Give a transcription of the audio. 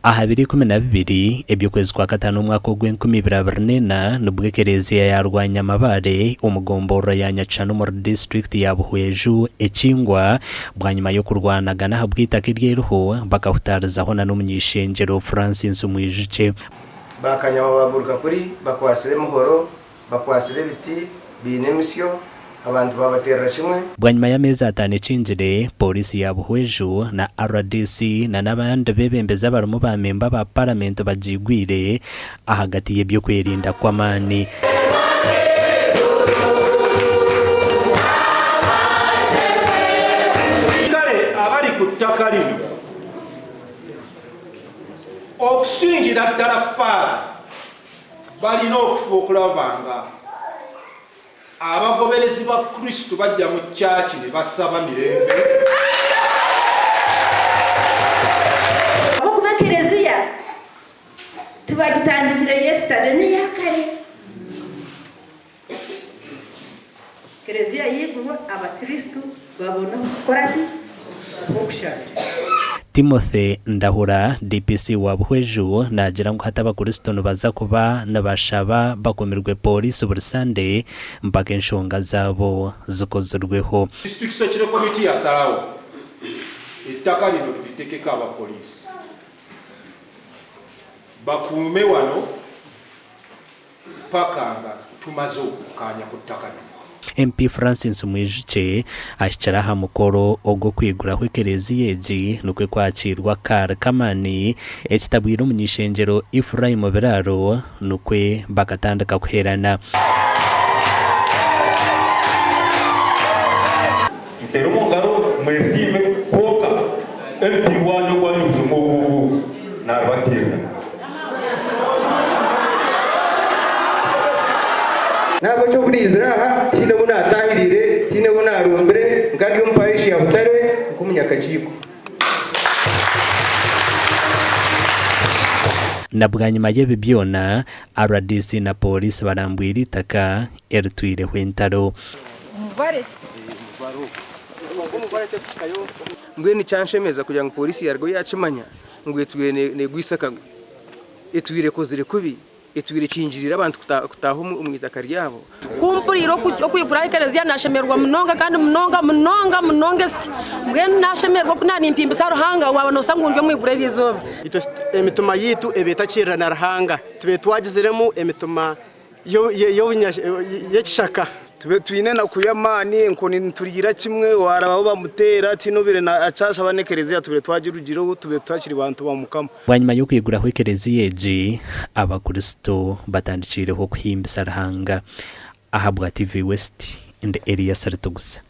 2012 eby'ukwezi kwa gatanu umwaka w'2024 nibwo Ekereziya ya Rwanyamabaare umugomboro ya Nyacana muri district ya Buhweju ekingwa bwanyuma yo kurwanagana habwitaka iryeruho bakahutarizaho na n'umunyishengero Francis Mwijike bakanyamabaguruka kuri bakwasire muhoro bakwasire biti binemisyo abantu babaterera kimwe bwanyuma y'amezi atanu cinjire poorisi ya Buhweju na RDC na n'abandi bebembeza barimo bamemba ba parliament bajigwire ahagati y'ebyo kwerinda kw'amani kale abali ku ttaka lino okusingira ddala faara balina okufuba okulabanga abagoberezi ba Kristu bajja mu chaachi ne basaba mirembe okuba Kereziya tubagitandikire yesterday ne yakare Kereziya yiguho Abakristu babona koraki okushabira Timothy Ndahura DPC wa Buhweju nagira ngo hataba Kristo baza kuba nibashaba bakomirwe poorisi buri Sunday mpaka enshonga zabo zikozerweho. District Security Committee yasalawo ettaka lino tulitekeka abapoliisi bakuume wano paka nga tumaze okukanya ku ttaka lino. MP Francis Mwijike ashikiraho mukoro ogwo kwigura kw'Ekereziya egi nukwe kwakirwa kar kamani ekitabwira umunyishengero Ephraim Biraro nukwe bakatandika kuherana ntero mungaro mwesime koka MP wanyu kwanyu zumugugu narbatira nabo cyo burizira tine bunatahirire tine bunarumbire ngandi yo mparishi ya Butare kumunyakachiko na bwanyuma y'ebi byona RDC na poorisi barambwira itaka eritwire hwentaro mbwe ni cyanshemeza kugira ngo poorisi yargo yacimanya ngo etwire ne gwisaka etwire kozire kubi etwire kinjirira abantu kutaho umwitaka ryabo kumpuriro okuyigura Ekereziya nashemerwa munonga kandi munonga sti mbwe nashemerwa kunani impimbisa ruhanga wabona usangundwe mwigura izoba ito emituma yitu ebetakira na ruhanga tube twagiziremo emituma yo yekishaka tube twinena kuyamani nkoni turigira kimwe waraba bamutera tinobire na acasha banekerezia tube twagirugiro tube twakiri bantu bamukama bwanyuma yo kwigura kw'Ekereziya egi Abakristu batandikireho kuhimbisa ruhanga ahabwa TV West in the area Saratogusa.